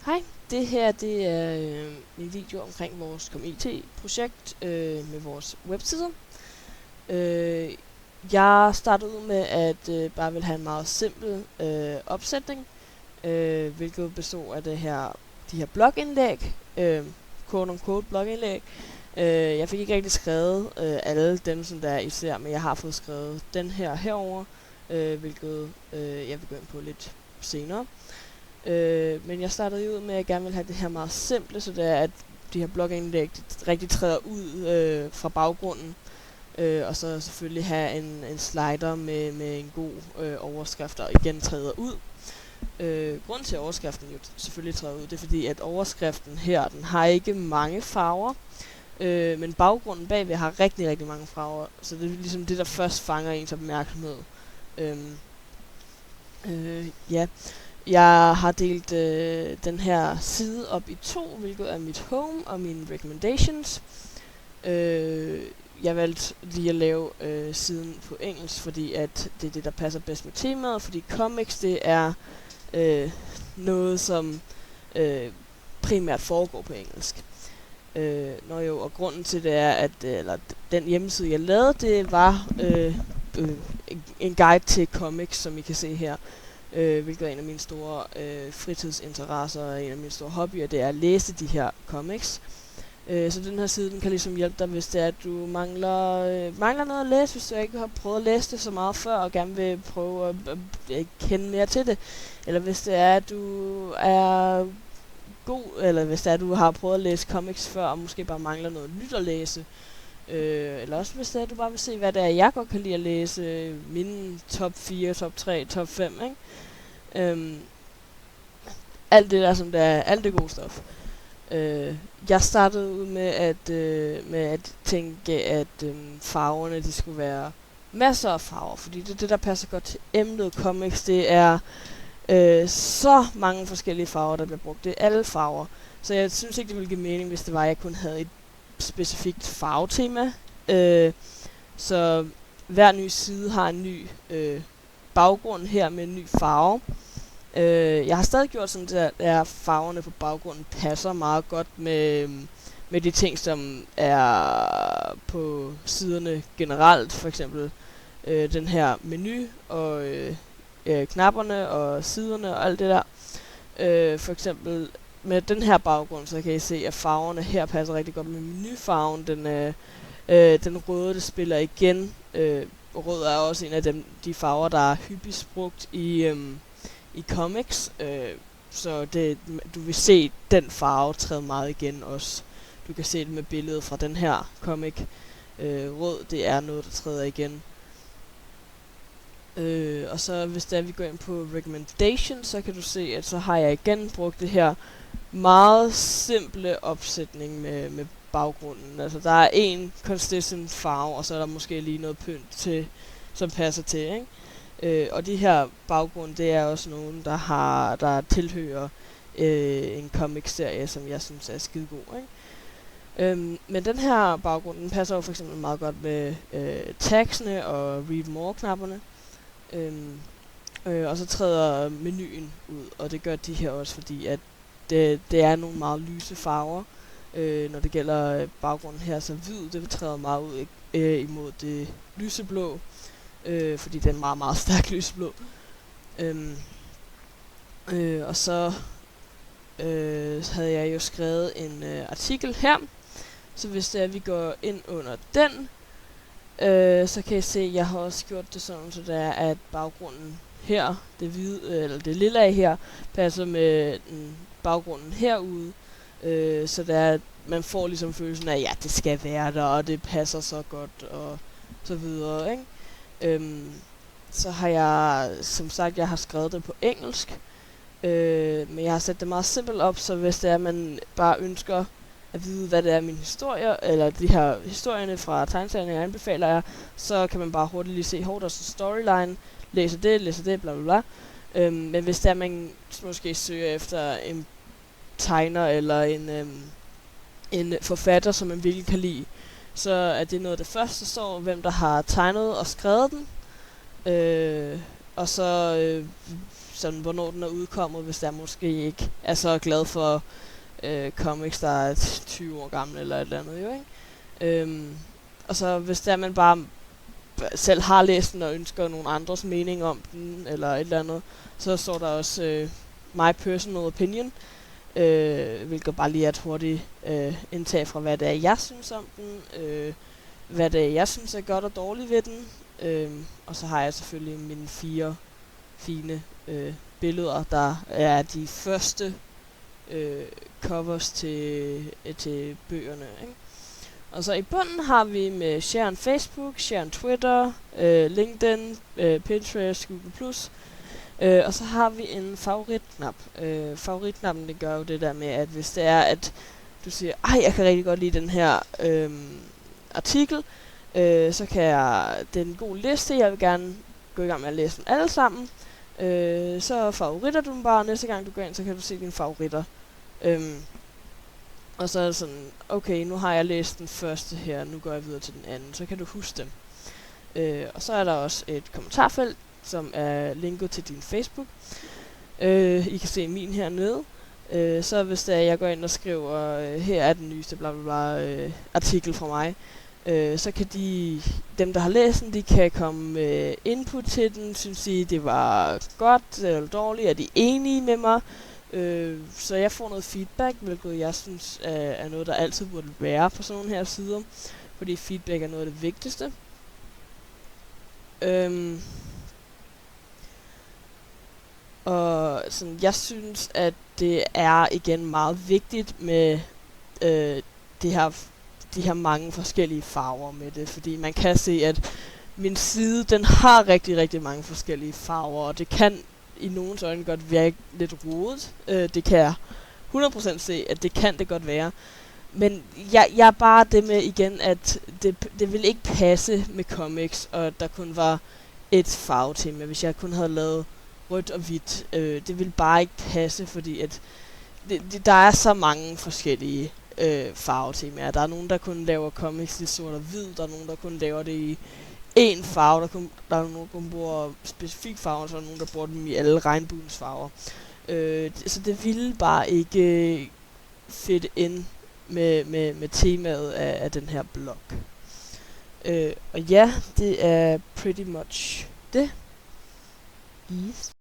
Hej, det her det er en video omkring vores ComIT-projekt med vores websider. Jeg startede ud med at bare ville have en meget simpel opsætning, hvilket bestod af de her blogindlæg, quote-unquote blogindlæg. Jeg fik ikke rigtig skrevet alle dem, som der er især, men jeg har fået skrevet den herover, hvilket jeg vil gå ind på lidt senere. Men jeg startede ud med, at jeg gerne ville have det her meget simple, så det er, at de her blogindlæg rigtig træder ud fra baggrunden. Og så selvfølgelig have en slider med en god overskrift, og igen træder ud. Grunden til, at overskriften jo selvfølgelig træder ud, det er fordi, at overskriften her, den har ikke mange farver. Men baggrunden bagved har rigtig, rigtig mange farver, så det er ligesom det, der først fanger ens opmærksomhed. Ja. Jeg har delt den her side op i to, hvilket er mit home og mine recommendations. Jeg valgte lige at lave siden på engelsk, fordi at det er det, der passer bedst med temaet, fordi comics, det er noget, som primært foregår på engelsk. Og grunden til det er, at den hjemmeside, jeg lavede, det var en guide til comics, som I kan se her. Hvilket er en af mine store fritidsinteresser og en af mine store hobbyer, det er at læse de her comics. Så den her side, den kan ligesom hjælpe dig, hvis det er, at du mangler noget at læse, hvis du ikke har prøvet at læse det så meget før, og gerne vil prøve at kende mere til det. Eller hvis det er, at du er god, eller hvis det er, at du har prøvet at læse comics før, og måske bare mangler noget nyt at læse. Eller også hvis det er, at du bare vil se, hvad det er, jeg godt kan lide at læse, mine top 4, top 3, top 5, ikke? Alt det der, som det er, alt det gode stof. Jeg startede ud med at tænke, at farverne, de skulle være masser af farver, fordi det der passer godt til emnet comics, det er så mange forskellige farver, der bliver brugt. Det er alle farver. Så jeg synes ikke, det ville give mening, hvis det var, at jeg kun havde et specifikt farvetema. Så hver ny side har en ny baggrund her med en ny farve. Jeg har stadig gjort sådan, at farverne på baggrunden passer meget godt med de ting, som er på siderne generelt. For eksempel den her menu og knapperne og siderne og alt det der. For eksempel med den her baggrund, så kan I se, at farverne her passer rigtig godt med menufarven. Den røde, det spiller igen. Rød er også en af de farver, der er hyppigst brugt i comics. Så du vil se den farve træde meget igen også. Du kan se det med billedet fra den her comic. Rød, det er noget, der træder igen. Og så hvis vi går ind på recommendation, så kan du se, at så har jeg igen brugt det her meget simple opsætning med baggrunden. Altså der er en consistent farve, og så er der måske lige noget pynt til, som passer til, ikke? Og de her baggrunde, det er også nogen, der tilhører en comic-serie, som jeg synes er skidegod, ikke? Men den her baggrund, den passer jo for eksempel meget godt med tagsene og read more-knapperne. Og så træder menuen ud, og det gør de her også, fordi at det er nogle meget lyse farver. Når det gælder baggrunden her, så hvid, det træder meget ud imod det lyseblå, fordi det er en meget, meget stærk lyseblå. Og så havde jeg jo skrevet en artikel her, så hvis det er, at vi går ind under den, så kan I se, at jeg har også gjort det sådan, så det er, at baggrunden her, det hvide, eller det lilla her, passer med baggrunden herude. Så det er, at man får ligesom følelsen af, ja, det skal være der, og det passer så godt, og så videre, ikke? Så har jeg, som sagt, jeg har skrevet det på engelsk, men jeg har sat det meget simpelt op, så hvis det er, at man bare ønsker at vide, hvad det er mine historier, eller de her historierne fra tegneserierne, jeg anbefaler jer, så kan man bare hurtigt lige se, der er storyline, læser det, bla bla bla. Men hvis det er, man måske søger efter en tegner, eller en forfatter, som man virkelig kan lide, så er det noget af det første, der står, hvem der har tegnet og skrevet den. Og så sådan, hvornår den er udkommet, hvis der måske ikke er så glad for comics, der er 20 år gamle eller et eller andet, jo, ikke? Og så hvis der man bare selv har læst den og ønsker nogle andres mening om den, eller et eller andet, så står der også my personal opinion, hvilket bare lige er et hurtigt indtag fra, hvad det er, jeg synes om den, hvad det er, jeg synes er godt og dårligt ved den, og så har jeg selvfølgelig mine 4 fine billeder, der er de første covers til bøgerne, ikke? Og så i bunden har vi med share on Facebook, share on Twitter, LinkedIn, Pinterest, Google+. Og så har vi en favoritknap. Favoritknappen, det gør jo det der med, at hvis det er, at du siger, ej, jeg kan rigtig godt lide den her artikel, så kan jeg, det er en god liste, jeg vil gerne gå i gang med at læse dem alle sammen. Så favoritter du dem bare, næste gang du går ind, så kan du se dine favoritter. Og så er det sådan, okay, nu har jeg læst den første her, nu går jeg videre til den anden, så kan du huske dem. Og så er der også et kommentarfelt, som er linket til din Facebook. I kan se min hernede. Så hvis det er, jeg går ind og skriver, her er den nyeste bla bla bla artikel fra mig, så kan dem der har læst den, de kan komme med input til den, synes de det var godt eller dårligt, er de enige med mig, så jeg får noget feedback, hvilket jeg synes er noget, der altid burde være på sådan nogle her sider, fordi feedback er noget af det vigtigste. Og sådan, jeg synes, at det er igen meget vigtigt med de her mange forskellige farver med det, fordi man kan se, at min side, den har rigtig, rigtig mange forskellige farver, og det kan i nogens øjne godt virke lidt rodet. Det kan jeg 100% se, at det kan det godt være. Men jeg er bare det med igen, at det vil ikke passe med comics, og der kun var et farvetema, hvis jeg kun havde lavet rødt og hvidt. Det vil bare ikke passe, fordi at der er så mange forskellige farvetemaer. Der er nogen, der kun laver comics i sort og hvid, der er nogen, der kun laver det i én farve, der er nogen, der kun bruger specifik farve, så er der nogen, der bruger dem i alle regnbuens farver. Så det ville bare ikke fit ind med temaet af den her blog. Og ja, det er pretty much det. Yes.